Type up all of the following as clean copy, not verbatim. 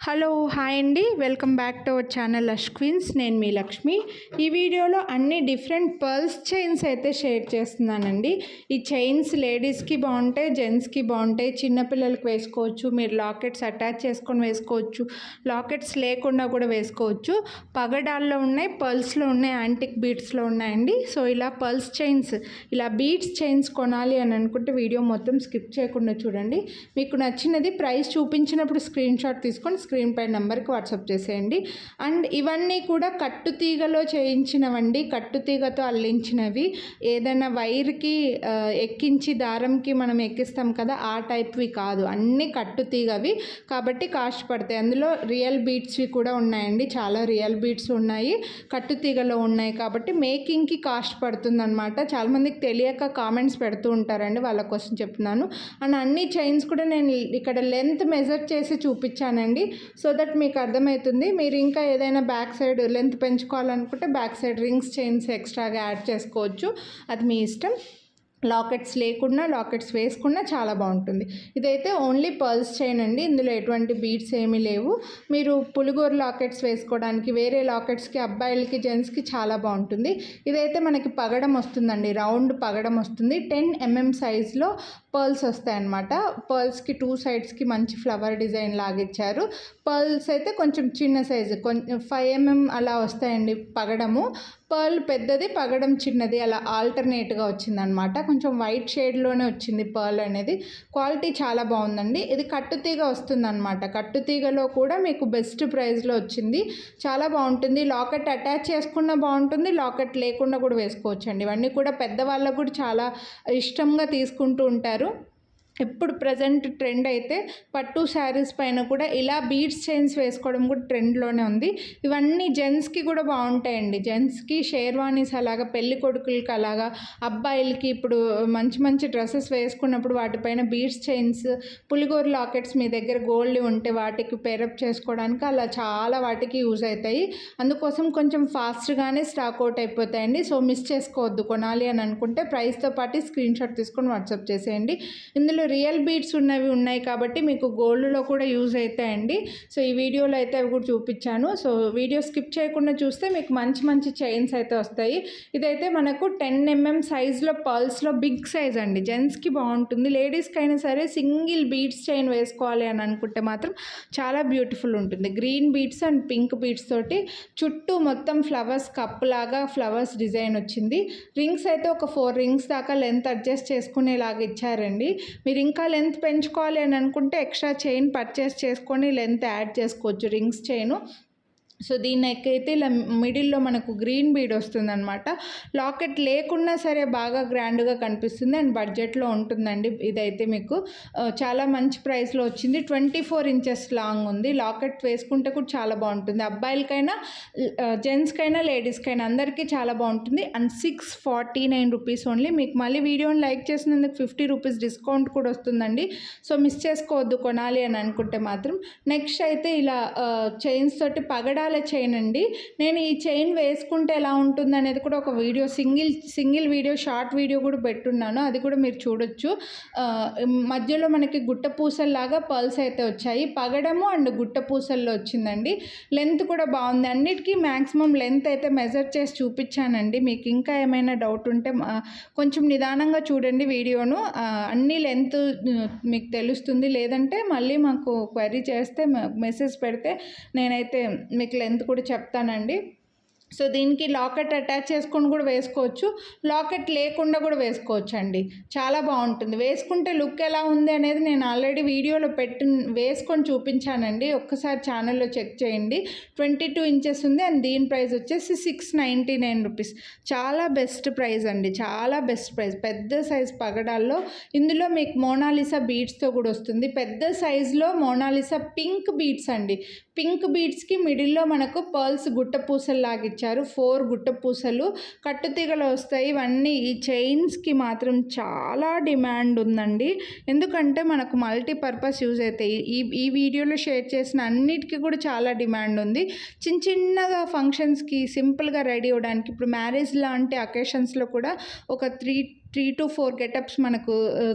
Hello hi అండి, welcome back to our channel Lush Queens. నేను మీ లక్ష్మి. ఈ వీడియోలో అన్ని డిఫరెంట్ పర్ల్స్ చైన్స్ అయితే షేర్ చేస్తున్నానండి. ఈ చైన్స్ లేడీస్కి బాగుంటాయి, జెంట్స్కి బాగుంటాయి. చిన్నపిల్లలకి వేసుకోవచ్చు, మీరు లాకెట్స్ అటాచ్ చేసుకొని వేసుకోవచ్చు, లాకెట్స్ లేకుండా కూడా వేసుకోవచ్చు. పగడాల్లో ఉన్నాయి, పర్ల్స్లో ఉన్నాయి, యాంటిక్ బీడ్స్లో ఉన్నాయండి. సో ఇలా పర్ల్స్ చైన్స్, ఇలా బీడ్స్ చైన్స్ కొనాలి అని అనుకుంటే వీడియో మొత్తం స్కిప్ చేయకుండా చూడండి. మీకు నచ్చినది ప్రైస్ చూపించినప్పుడు స్క్రీన్ షాట్ తీసుకొని స్క్రీన్ పై నెంబర్కి వాట్సాప్ చేసేయండి. అండ్ ఇవన్నీ కూడా కట్టుతీగలో చేయించినవండి, కట్టుతీగతో అల్లించినవి. ఏదైనా వైర్కి ఎక్కించి దారంకి మనం ఎక్కిస్తాం కదా, ఆ టైప్వి కాదు, అన్నీ కట్టుతీగవి కాబట్టి కాస్ట్ పడతాయి. అందులో రియల్ బీడ్స్వి కూడా ఉన్నాయండి, చాలా రియల్ బీడ్స్ ఉన్నాయి, కట్టుతీగలో ఉన్నాయి కాబట్టి మేకింగ్కి కాస్ట్ పడుతుంది అనమాట. చాలామందికి తెలియక కామెంట్స్ పెడుతూ ఉంటారండి, వాళ్ళ కోసం చెప్తున్నాను. అండ్ అన్ని చైన్స్ కూడా నేను ఇక్కడ లెంత్ మెజర్ చేసి చూపించానండి, సో దట్ మీకు అర్థమవుతుంది. మీరు ఇంకా ఏదైనా బ్యాక్ సైడ్ లెంత్ పెంచుకోవాలనుకుంటే బ్యాక్ సైడ్ రింగ్స్ చైన్స్ ఎక్స్ట్రాగా యాడ్ చేసుకోవచ్చు, అది మీ ఇష్టం. లాకెట్స్ లేకుండా లాకెట్స్ వేసుకున్నా చాలా బాగుంటుంది. ఇదైతే ఓన్లీ పర్ల్స్ చైన్ అండి, ఇందులో ఎటువంటి బీడ్స్ ఏమీ లేవు. మీరు పులిగోరు లాకెట్స్ వేసుకోవడానికి, వేరే లాకెట్స్కి అబ్బాయిలకి జెంట్స్కి చాలా బాగుంటుంది. ఇదైతే మనకి పగడం వస్తుందండి, రౌండ్ పగడం వస్తుంది. 10 mm సైజ్లో పర్ల్స్ వస్తాయన్నమాట. పర్ల్స్కి 2 సైడ్స్కి మంచి ఫ్లవర్ డిజైన్ లాగిచ్చారు. పర్ల్స్ అయితే కొంచెం చిన్న సైజు, కొంచెం 5 mm అలా వస్తాయండి పగడము. పర్ల్ పెద్దది, పగడం చిన్నది, అలా ఆల్టర్నేట్గా వచ్చిందనమాట. కొంచెం వైట్ షేడ్లోనే వచ్చింది పర్ల్ అనేది. క్వాలిటీ చాలా బాగుందండి. ఇది కట్టుతీగ వస్తుందన్నమాట, కట్టుతీగలో కూడా మీకు బెస్ట్ ప్రైస్లో వచ్చింది, చాలా బాగుంటుంది. లాకెట్ అటాచ్ చేసుకున్న బాగుంటుంది, లాకెట్ లేకుండా కూడా వేసుకోవచ్చండి. ఇవన్నీ కూడా పెద్దవాళ్ళకు కూడా చాలా ఇష్టంగా తీసుకుంటూ ఉంటారు. ఇప్పుడు ప్రజెంట్ ట్రెండ్ అయితే పట్టు శారీస్ పైన కూడా ఇలా బీడ్స్ చైన్స్ వేసుకోవడం కూడా ట్రెండ్లోనే ఉంది. ఇవన్నీ జెంట్స్కి కూడా బాగుంటాయండి. జెంట్స్కి షేర్వానీస్ అలాగా, పెళ్లి కొడుకులకి అలాగా, అబ్బాయిలకి ఇప్పుడు మంచి మంచి డ్రెస్సెస్ వేసుకున్నప్పుడు వాటిపైన బీడ్స్ చైన్స్, పులిగోరు లాకెట్స్ మీ దగ్గర గోల్డ్ ఉంటే వాటికి పేరప్ చేసుకోవడానికి అలా చాలా వాటికి యూజ్ అవుతాయి. అందుకోసం కొంచెం ఫాస్ట్గానే స్టాక్ అవుట్ అయిపోతాయండి. సో మిస్ చేసుకోవద్దు. కొనాలి అని అనుకుంటే ప్రైస్తో పాటు స్క్రీన్ షాట్ తీసుకొని వాట్సాప్ చేసేయండి. ఇందులో రియల్ బీడ్స్ ఉన్నవి ఉన్నాయి కాబట్టి మీకు గోల్డ్లో కూడా యూజ్ అవుతాయండి. సో ఈ వీడియోలో అయితే అవి కూడా చూపించాను. సో వీడియో స్కిప్ చేయకుండా చూస్తే మీకు మంచి మంచి చైన్స్ అయితే వస్తాయి. ఇదైతే మనకు 10 mm సైజ్లో పర్ల్స్లో బిగ్ సైజ్ అండి, జెంట్స్కి బాగుంటుంది. లేడీస్కి అయినా సరే సింగిల్ బీడ్స్ చైన్ వేసుకోవాలి అని అనుకుంటే మాత్రం చాలా బ్యూటిఫుల్ ఉంటుంది. Green beads and pink beads తోటి చుట్టూ మొత్తం ఫ్లవర్స్ కప్ లాగా ఫ్లవర్స్ డిజైన్ వచ్చింది. రింగ్స్ అయితే ఒక 4 రింగ్స్ దాకా లెంత్ అడ్జస్ట్ చేసుకునేలాగా ఇచ్చారండి. మీరు ఇంకా లెంత్ పెంచుకోవాలి అని అనుకుంటే ఎక్స్ట్రా చైన్ పర్చేస్ చేసుకొని లెంత్ యాడ్ చేసుకోవచ్చు, రింగ్స్ చైను. సో దీన్ని అయితే ఇలా మిడిల్లో మనకు గ్రీన్ బీడ్ వస్తుందన్నమాట. లాకెట్ లేకున్నా సరే బాగా గ్రాండ్గా కనిపిస్తుంది అండ్ బడ్జెట్లో ఉంటుందండి. ఇదైతే మీకు చాలా మంచి ప్రైస్లో వచ్చింది. 24 inches లాంగ్ ఉంది. లాకెట్ వేసుకుంటే కూడా చాలా బాగుంటుంది. అబ్బాయిలకైనా జెంట్స్కైనా లేడీస్కైనా అందరికీ చాలా బాగుంటుంది. And 649 rupees only. మీకు మళ్ళీ వీడియోని లైక్ చేసినందుకు 50 రూపీస్ డిస్కౌంట్ కూడా వస్తుందండి. సో మిస్ చేసుకోవద్దు కొనాలి అని అనుకుంటే మాత్రం. నెక్స్ట్ అయితే ఇలా చైన్స్ తోటి పగడాల చైన్ అండి. నేను ఈ చైన్ వేసుకుంటే ఎలా ఉంటుంది అనేది కూడా ఒక video, single video, short video కూడా పెట్టున్నాను, అది కూడా మీరు చూడొచ్చు. మధ్యలో మనకి గుట్ట పూసల్లాగా పర్ల్స్ అయితే వచ్చాయి, పగడము అండ్ గుట్ట పూసల్లో వచ్చిందండి. లెంత్ కూడా బాగుంది. అన్నిటికీ మ్యాక్సిమం లెంత్ అయితే మెజర్ చేసి చూపించానండి. మీకు ఇంకా ఏమైనా డౌట్ ఉంటే కొంచెం నిదానంగా చూడండి వీడియోను, అన్ని లెంత్ మీకు తెలుస్తుంది. లేదంటే మళ్ళీ మాకు క్వరీ చేస్తే, మెసేజ్ పెడితే నేనైతే మీకు లెంత్ కూడా చెప్తానండి. సో దీనికి లాకెట్ అటాచ్ చేసుకొని కూడా వేసుకోవచ్చు, లాకెట్ లేకుండా కూడా వేసుకోవచ్చు అండి. చాలా బాగుంటుంది. వేసుకుంటే లుక్ ఎలా ఉంది అనేది నేను ఆల్రెడీ వీడియోలో వేసుకొని చూపించానండి, ఒక్కసారి ఛానల్లో చెక్ చేయండి. 22 inches ఉంది అండ్ దీని ప్రైస్ వచ్చేసి 699 రూపీస్. చాలా బెస్ట్ ప్రైస్ అండి, చాలా బెస్ట్ ప్రైస్. పెద్ద సైజ్ పగడాల్లో ఇందులో మీకు మోనాలిసా బీడ్స్తో కూడా వస్తుంది. పెద్ద సైజులో మోనాలిసా పింక్ బీడ్స్ అండి. పింక్ బీడ్స్కి మిడిల్లో మనకు పర్ల్స్ గుట్ట పూసలు లాగిచ్చారు. 4 గుట్ట పూసలు కట్టుతీగలు వస్తాయి. ఇవన్నీ ఈ చైన్స్కి మాత్రం చాలా డిమాండ్ ఉందండి, ఎందుకంటే మనకు మల్టీపర్పస్ యూజ్ అవుతాయి. ఈ వీడియోలో షేర్ చేసిన అన్నిటికీ కూడా చాలా డిమాండ్ ఉంది. చిన్నగా ఫంక్షన్స్కి సింపుల్గా రెడీ అవ్వడానికి, ఇప్పుడు మ్యారేజ్ లాంటి అకేషన్స్లో కూడా ఒక 3 3 to 4 గెటప్స్ మనకు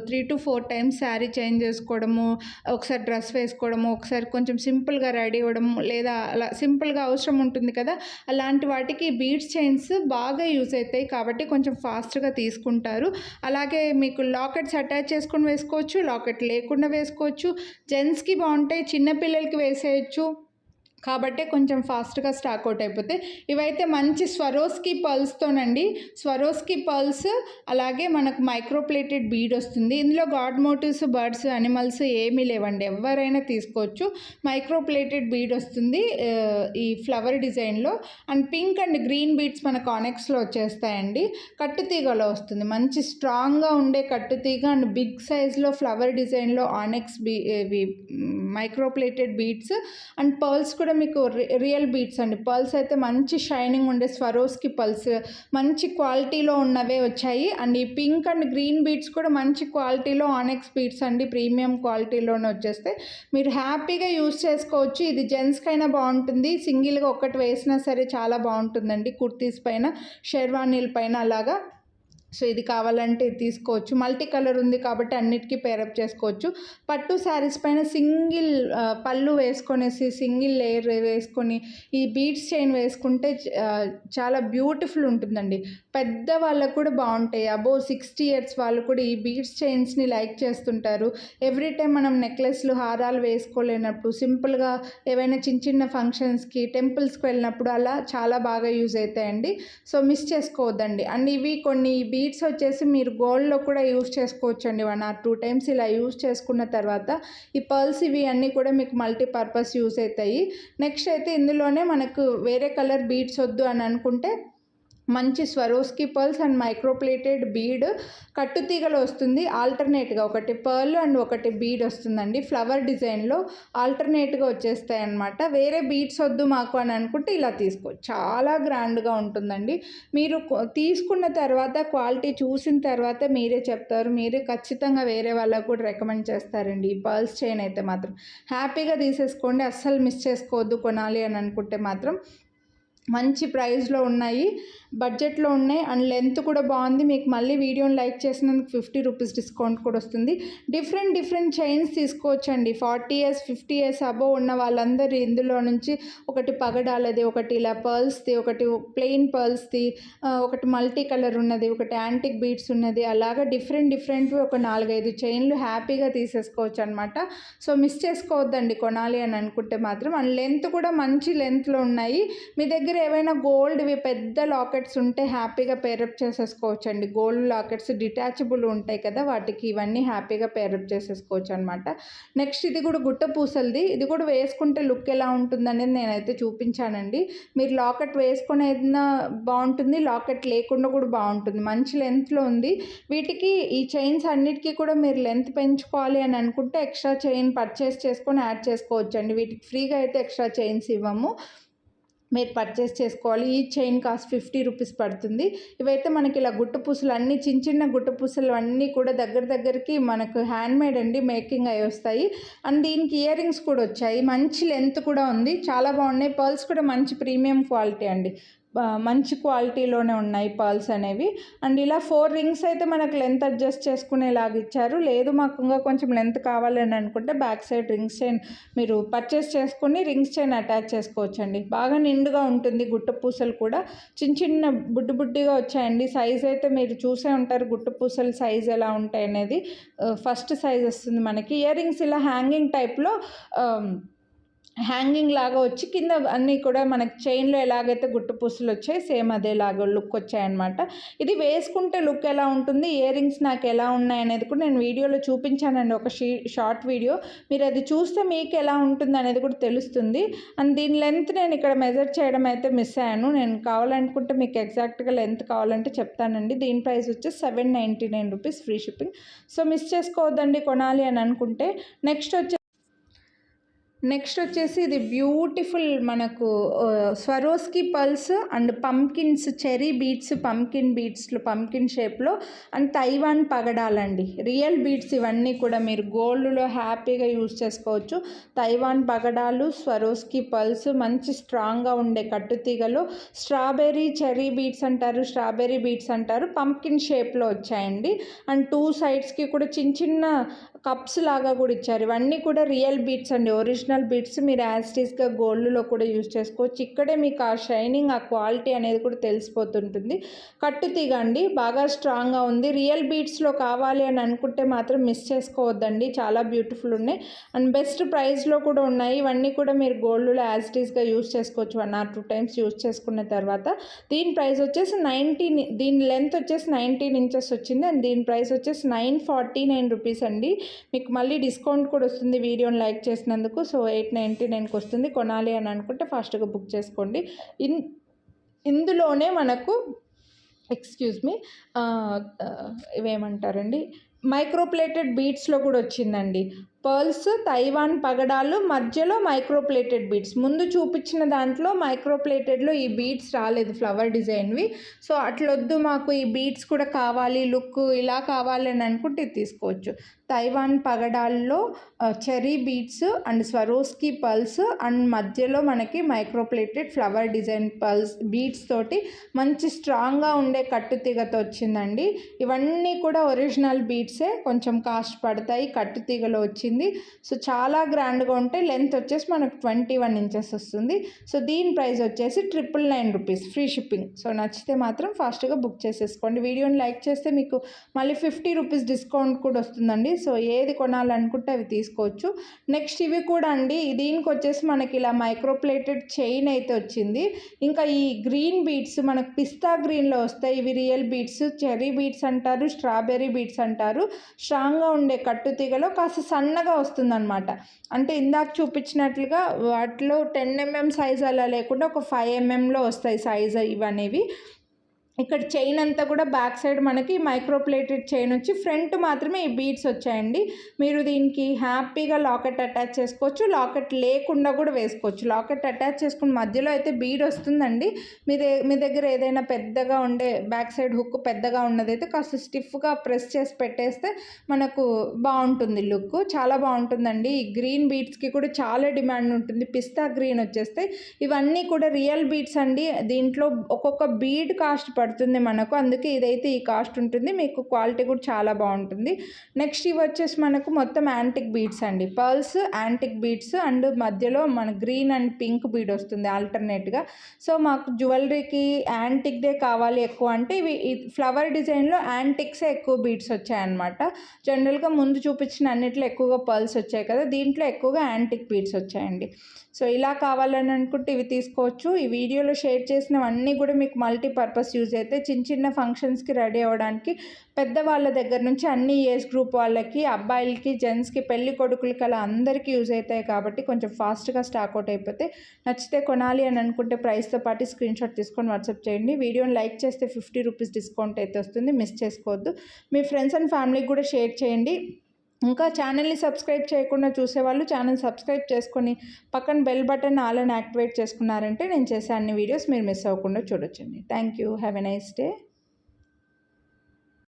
3 to 4 టైమ్స్ శారీ చేంజ్ చేసుకోవడము, ఒకసారి డ్రెస్ వేసుకోవడము, ఒకసారి కొంచెం సింపుల్గా రెడీ అవ్వడము, లేదా అలా సింపుల్గా అవసరం ఉంటుంది కదా, అలాంటి వాటికి బీడ్స్ చైన్స్ బాగా యూజ్ అవుతాయి. కాబట్టి కొంచెం ఫాస్ట్గా తీసుకుంటారు. అలాగే మీకు లాకెట్స్ అటాచ్ చేసుకొని వేసుకోవచ్చు, లాకెట్ లేకుండా వేసుకోవచ్చు. జెంట్స్కి బాగుంటాయి, చిన్నపిల్లలకి వేసేయచ్చు. కాబట్టి కొంచెం ఫాస్ట్గా స్టాక్ అవుట్ అయిపోతాయి. ఇవైతే మంచి స్వరోస్కి పర్ల్స్తోనండి. స్వరోస్కి పర్ల్స్, అలాగే మనకు మైక్రోప్లేటెడ్ బీడ్ వస్తుంది. ఇందులో గాడ్ మోటివ్స్, బర్డ్స్, అనిమల్స్ ఏమీ లేవండి, ఎవరైనా తీసుకోవచ్చు. మైక్రోప్లేటెడ్ బీడ్ వస్తుంది ఈ ఫ్లవర్ డిజైన్లో. And pink and green beads మన కానెక్స్లో వచ్చేస్తాయండి. కట్టుతీగలో వస్తుంది, మంచి స్ట్రాంగ్గా ఉండే కట్టుతీగ అండ్ బిగ్ సైజ్లో ఫ్లవర్ డిజైన్లో ఆనెక్స్ మైక్రోప్లేటెడ్ బీడ్స్ అండ్ పర్ల్స్ కూడా మీకు రియల్ బీడ్స్ అండి. పర్ల్స్ అయితే మంచి షైనింగ్ ఉండే స్వరోస్కి పర్ల్స్ మంచి క్వాలిటీలో ఉన్నవే వచ్చాయి. అండ్ ఈ పింక్ అండ్ గ్రీన్ బీడ్స్ కూడా మంచి క్వాలిటీలో ఆనెక్స్ బీడ్స్ అండి, ప్రీమియం క్వాలిటీలోనే వచ్చేస్తాయి. మీరు హ్యాపీగా యూస్ చేసుకోవచ్చు. ఇది జెంట్స్కైనా బాగుంటుంది, సింగిల్గా ఒక్కటి వేసినా సరే చాలా బాగుంటుందండి, కుర్తీస్ పైన, షెర్వానీల పైన అలాగా. సో ఇది కావాలంటే తీసుకోవచ్చు. మల్టీ కలర్ ఉంది కాబట్టి అన్నిటికీ పేరప్ చేసుకోవచ్చు. పట్టు శారీస్ పైన సింగిల్ పళ్ళు వేసుకొనేసి సింగిల్ లేయర్ వేసుకొని ఈ బీడ్స్ చైన్ వేసుకుంటే చాలా బ్యూటిఫుల్ ఉంటుందండి. పెద్ద వాళ్ళకు కూడా బాగుంటాయి. అబోవ్ 60 years వాళ్ళు కూడా ఈ బీడ్స్ చైన్స్ని లైక్ చేస్తుంటారు. ఎవ్రీ టైం మనం నెక్లెస్లు, హారాలు వేసుకోలేనప్పుడు, సింపుల్గా ఏవైనా చిన్న చిన్న ఫంక్షన్స్కి, టెంపుల్స్కి వెళ్ళినప్పుడు అలా చాలా బాగా యూజ్ అవుతాయండి. సో మిస్ చేసుకోవద్దండి. అండ్ ఇవి కొన్ని బీడ్స్ వచ్చేసి మీరు గోల్డ్లో కూడా యూజ్ చేసుకోవచ్చు అండి. 1 or 2 times ఇలా యూజ్ చేసుకున్న తర్వాత ఈ పర్ల్స్ ఇవి అన్నీ కూడా మీకు మల్టీపర్పస్ యూజ్ అవుతాయి. నెక్స్ట్ అయితే ఇందులోనే మనకు వేరే కలర్ బీడ్స్ వద్దు అని అనుకుంటే మంచి Swarovski pearls and microplated bead కట్టుతీగలో వస్తుంది. ఆల్టర్నేట్గా ఒకటి పర్ల్ అండ్ ఒకటి బీడ్ వస్తుందండి, ఫ్లవర్ డిజైన్లో ఆల్టర్నేట్గా వచ్చేస్తాయి అన్నమాట. వేరే బీడ్స్ వద్దు మాకు అని అనుకుంటే ఇలా తీసుకోవచ్చు, చాలా గ్రాండ్గా ఉంటుందండి. మీరు తీసుకున్న తర్వాత క్వాలిటీ చూసిన తర్వాత మీరే చెప్తారు, మీరే ఖచ్చితంగా వేరే వాళ్ళకు కూడా రికమెండ్ చేస్తారండి. ఈ పర్ల్స్ చైన్ అయితే మాత్రం హ్యాపీగా తీసేసుకోండి, అస్సలు మిస్ చేసుకోవద్దు. కొనాలి అని అనుకుంటే మాత్రం మంచి ప్రైస్లో ఉన్నాయి, బడ్జెట్లో ఉన్నాయి అండ్ లెంత్ కూడా బాగుంది. మీకు మళ్ళీ వీడియోని లైక్ చేసినందుకు 50 రూపీస్ డిస్కౌంట్ కూడా వస్తుంది. డిఫరెంట్ చైన్స్ తీసుకోవచ్చండి. 40 years 50 years అబోవ్ ఉన్న వాళ్ళందరూ ఇందులో నుంచి ఒకటి పగడాలది, ఒకటి ఇలా పర్ల్స్ది, ఒకటి ప్లెయిన్ పర్ల్స్ది, ఒకటి మల్టీ కలర్ ఉన్నది, ఒకటి యాంటిక్ బీడ్స్ ఉన్నది, అలాగా డిఫరెంట్వి ఒక 4-5 చైన్లు హ్యాపీగా తీసేసుకోవచ్చు అనమాట. సో మిస్ చేసుకోవద్దండి కొనాలి అని అనుకుంటే మాత్రం. అండ్ లెంత్ కూడా మంచి లెంత్లో ఉన్నాయి. మీ దగ్గర ఏవైనా గోల్డ్వి పెద్ద లాకెట్స్ ఉంటే హ్యాపీగా పేరప్ చేసేసుకోవచ్చు అండి. గోల్డ్ లాకెట్స్ డిటాచబుల్ ఉంటాయి కదా, వాటికి ఇవన్నీ హ్యాపీగా పేరప్ చేసేసుకోవచ్చు అనమాట. నెక్స్ట్ ఇది కూడా గుట్ట పూసలది. ఇది కూడా వేసుకుంటే లుక్ ఎలా ఉంటుందనేది నేనైతే చూపించానండి. మీరు లాకెట్ వేసుకొని ఏదైనా బాగుంటుంది, లాకెట్ లేకుండా కూడా బాగుంటుంది, మంచి లెంత్లో ఉంది. వీటికి ఈ చైన్స్ అన్నిటికీ కూడా మీరు లెంత్ పెంచుకోవాలి అని అనుకుంటే ఎక్స్ట్రా చైన్ పర్చేస్ చేసుకొని యాడ్ చేసుకోవచ్చు అండి. వీటికి ఫ్రీగా అయితే ఎక్స్ట్రా చైన్స్ ఇవ్వము, మీరు పర్చేస్ చేసుకోవాలి. ఈ చైన్ కాస్ట్ 50 రూపీస్ పడుతుంది. ఇవైతే మనకి ఇలా గుట్ట పూసలు అన్నీ చిన్న గుట్ట పూసలు అన్నీ కూడా దగ్గరికి మనకు హ్యాండ్మేడ్ అండి, మేకింగ్ అయి వస్తాయి. అండ్ దీనికి ఇయర్ రింగ్స్ కూడా వచ్చాయి, మంచి లెంత్ కూడా ఉంది, చాలా బాగున్నాయి. పర్ల్స్ కూడా మంచి ప్రీమియం క్వాలిటీ అండి, మంచి క్వాలిటీలోనే ఉన్నాయి పర్ల్స్ అనేవి. అండ్ ఇలా 4 రింగ్స్ అయితే మనకు లెంత్ అడ్జస్ట్ చేసుకునేలాగా ఇచ్చారు. లేదు మాకు ఇంకా కొంచెం లెంత్ కావాలని అనుకుంటే బ్యాక్ సైడ్ రింగ్స్ చైన్ మీరు పర్చేస్ చేసుకుని రింగ్స్ చైన్ అటాచ్ చేసుకోవచ్చండి. బాగా నిండుగా ఉంటుంది. గుట్ట పూసలు కూడా చిన్న బుడ్డిగా వచ్చాయండి. సైజ్ అయితే మీరు చూసే ఉంటారు గుట్ట పూసలు సైజ్ ఎలా ఉంటాయి అనేది. ఫస్ట్ సైజ్ వస్తుంది మనకి. ఇయర్ రింగ్స్ ఇలా హ్యాంగింగ్ టైప్లో హ్యాంగింగ్ లాగా వచ్చి కింద అన్నీ కూడా మనకి చైన్లో ఎలాగైతే గుట్టు పూసలు వచ్చాయి సేమ్ అదేలాగా లుక్ వచ్చాయన్నమాట. ఇది వేసుకుంటే లుక్ ఎలా ఉంటుంది, ఇయర్ రింగ్స్ నాకు ఎలా ఉన్నాయి అనేది కూడా నేను వీడియోలో చూపించానండి, ఒక షార్ట్ వీడియో. మీరు అది చూస్తే మీకు ఎలా ఉంటుంది అనేది కూడా తెలుస్తుంది. అండ్ దీని లెంత్ నేను ఇక్కడ మెజర్ చేయడం అయితే మిస్ అయ్యాను. నేను కావాలనుకుంటే మీకు ఎగ్జాక్ట్గా లెంత్ కావాలంటే చెప్తానండి. దీని ప్రైస్ వచ్చి 799 rupees free shipping. So miss చేసుకోవద్దండి కొనాలి అని అనుకుంటే. నెక్స్ట్ నెక్స్ట్ వచ్చేసి ఇది బ్యూటిఫుల్ మనకు Swarovski pearls and pumpkins, cherry beads, pumpkin బీడ్స్లో పంకిన్ షేప్లో అండ్ తైవాన్ పగడాలండి. రియల్ బీడ్స్ ఇవన్నీ కూడా మీరు గోల్డ్లో హ్యాపీగా యూజ్ చేసుకోవచ్చు. తైవాన్ పగడాలు, స్వరోస్కి పర్ల్స్, మంచి స్ట్రాంగ్గా ఉండే కట్టుతీగలు, స్ట్రాబెర్రీ చెరీ బీడ్స్ అంటారు, స్ట్రాబెర్రీ బీడ్స్ అంటారు, పంకిన్ షేప్లో వచ్చాయండి. అండ్ 2 సైడ్స్కి కూడా చిన్న చిన్న కప్స్ లాగా కూడా ఇచ్చారు. ఇవన్నీ కూడా రియల్ బీడ్స్ అండి, ఒరిజినల్ బీడ్స్. మీరు యాస్టీస్గా గోల్డ్లో కూడా యూజ్ చేసుకోవచ్చు. ఇక్కడే మీకు ఆ షైనింగ్, ఆ క్వాలిటీ అనేది కూడా తెలిసిపోతుంటుంది. కట్టుతీగ అండి, బాగా స్ట్రాంగ్గా ఉంది. రియల్ బీడ్స్లో కావాలి అని అనుకుంటే మాత్రం మిస్ చేసుకోవద్దండి, చాలా బ్యూటిఫుల్ ఉన్నాయి అండ్ బెస్ట్ ప్రైస్లో కూడా ఉన్నాయి. ఇవన్నీ కూడా మీరు గోల్డ్లో యాస్టీస్గా యూజ్ చేసుకోవచ్చు. 1 or 2 times యూజ్ చేసుకున్న తర్వాత దీని ప్రైస్ వచ్చేసి 19, దీని లెంత్ వచ్చేసి 19 inches వచ్చింది అండ్ దీని ప్రైస్ వచ్చేసి 949 రూపీస్ అండి. మీకు మళ్ళీ డిస్కౌంట్ కూడా వస్తుంది వీడియోని లైక్ చేసినందుకు. సో 899కి వస్తుంది. కొనాలి అని అనుకుంటే ఫాస్ట్గా బుక్ చేసుకోండి. ఇందులోనే మనకు ఇవేమంటారండి, మైక్రోప్లేటెడ్ బీడ్స్లో కూడా వచ్చిందండి. పర్ల్స్, తైవాన్ పగడాలు, మధ్యలో మైక్రోప్లేటెడ్ బీడ్స్. ముందు చూపించిన దాంట్లో మైక్రోప్లేటెడ్లో ఈ బీడ్స్ రాలేదు, ఫ్లవర్ డిజైన్వి. సో అట్లొద్దు, మాకు ఈ బీడ్స్ కూడా కావాలి, లుక్ ఇలా కావాలి అని అనుకుంటే ఇది తీసుకోవచ్చు. తైవాన్ పగడాల్లో cherry beads and Swarovski pearls and మధ్యలో మనకి microplated flower design pearls beads తోటి మంచి స్ట్రాంగ్గా ఉండే కట్టుతీగతో వచ్చిందండి. ఇవన్నీ కూడా ఒరిజినల్ బీడ్సే, కొంచెం కాస్ట్ పడతాయి. కట్టుతీగలో వచ్చింది. సో చాలా గ్రాండ్గా ఉంటే లెంత్ వచ్చేసి మనకు 21 inches వస్తుంది. సో దీని ప్రైస్ వచ్చేసి 999 రూపీస్, ఫ్రీ షిప్పింగ్. సో నచ్చితే మాత్రం ఫాస్ట్గా బుక్ చేసేసుకోండి. వీడియోని లైక్ చేస్తే మీకు మళ్ళీ 50 రూపీస్ డిస్కౌంట్ కూడా వస్తుందండి. సో ఏది కొనాలనుకుంటే అవి తీసుకోవచ్చు. నెక్స్ట్ ఇవి కూడా అండి, దీనికి వచ్చేసి మనకి ఇలా మైక్రోప్లేటెడ్ చైన్ అయితే వచ్చింది. ఇంకా ఈ గ్రీన్ బీడ్స్ మనకు పిస్తా గ్రీన్లో వస్తాయి. ఇవి రియల్ బీడ్స్, చెరీ బీడ్స్ అంటారు, స్ట్రాబెర్రీ బీడ్స్ అంటారు. స్ట్రాంగ్గా ఉండే కట్టుతీగలో కాస్త సన్నగా వస్తుందన్నమాట. అంటే ఇందాక చూపించినట్లుగా వాటిలో 10 mm సైజ్ అలా లేకుండా ఒక 5 mmలో వస్తాయి సైజ్ ఇవనేవి. ఇక్కడ చైన్ అంతా కూడా బ్యాక్ సైడ్ మనకి మైక్రోప్లేటెడ్ చైన్ వచ్చి ఫ్రంట్ మాత్రమే ఈ బీడ్స్ వచ్చాయండి. మీరు దీనికి హ్యాపీగా లాకెట్ అటాచ్ చేసుకోవచ్చు, లాకెట్ లేకుండా కూడా వేసుకోవచ్చు. లాకెట్ అటాచ్ చేసుకుని మధ్యలో అయితే బీడ్ వస్తుందండి. మీ దగ్గర ఏదైనా పెద్దగా ఉండే బ్యాక్ సైడ్ హుక్ పెద్దగా ఉన్నదైతే కాస్త స్టిఫ్గా ప్రెస్ చేసి పెట్టేస్తే మనకు బాగుంటుంది, లుక్ చాలా బాగుంటుందండి. ఈ గ్రీన్ బీడ్స్కి కూడా చాలా డిమాండ్ ఉంటుంది. పిస్తా గ్రీన్ వచ్చేస్తే ఇవన్నీ కూడా రియల్ బీడ్స్ అండి. దీంట్లో ఒక్కొక్క బీడ్ కాస్ట్ పడుతుంది మనకు, అందుకే ఇదైతే ఈ కాస్ట్ ఉంటుంది. మీకు క్వాలిటీ కూడా చాలా బాగుంటుంది. నెక్స్ట్ ఇవి వచ్చేసి మనకు మొత్తం యాంటిక్ బీడ్స్ అండి. పర్ల్స్, యాంటిక్ బీడ్స్ అండ్ మధ్యలో మన గ్రీన్ అండ్ పింక్ బీడ్ వస్తుంది ఆల్టర్నేట్గా. సో మాకు జ్యువెలరీకి యాంటిక్దే కావాలి ఎక్కువ అంటే ఇవి ఫ్లవర్ డిజైన్లో యాంటిక్సే ఎక్కువ బీడ్స్ వచ్చాయన్నమాట. జనరల్గా ముందు చూపించిన అన్నిట్లో ఎక్కువగా పర్ల్స్ వచ్చాయి కదా, దీంట్లో ఎక్కువగా యాంటిక్ బీడ్స్ వచ్చాయండి. సో ఇలా కావాలని అనుకుంటే ఇవి తీసుకోవచ్చు. ఈ వీడియోలో షేర్ చేసినవన్నీ కూడా మీకు మల్టీపర్పస్ యూజ్ అయితే చిన్న చిన్న ఫంక్షన్స్కి రెడీ అవ్వడానికి, పెద్దవాళ్ళ దగ్గర నుంచి అన్ని ఏజ్ గ్రూప్ వాళ్ళకి, అబ్బాయిలకి, జెంట్స్కి, పెళ్లి కొడుకులకి అలా అందరికీ యూజ్ అవుతాయి. కాబట్టి కొంచెం ఫాస్ట్గా స్టాక్ అవుట్ అయిపోతే నచ్చితే కొనాలి అని అనుకుంటే ప్రైస్తో పాటు స్క్రీన్ షాట్ తీసుకొని వాట్సాప్ చేయండి. వీడియోని లైక్ చేస్తే 50 రూపీస్ డిస్కౌంట్ అయితే వస్తుంది, మిస్ చేసుకోవద్దు. మీ ఫ్రెండ్స్ అండ్ ఫ్యామిలీకి కూడా షేర్ చేయండి. ఇంకా ఛానల్ని సబ్స్క్రైబ్ చేయకుండా చూసేవాళ్ళు ఛానల్ సబ్స్క్రైబ్ చేసుకొని పక్కన బెల్ బటన్ ఆల్ అని యాక్టివేట్ చేసుకున్నారంటే నేను చేసే అన్ని వీడియోస్ మీరు మిస్ అవ్వకుండా చూడొచ్చండి. Thank you. Have a nice day.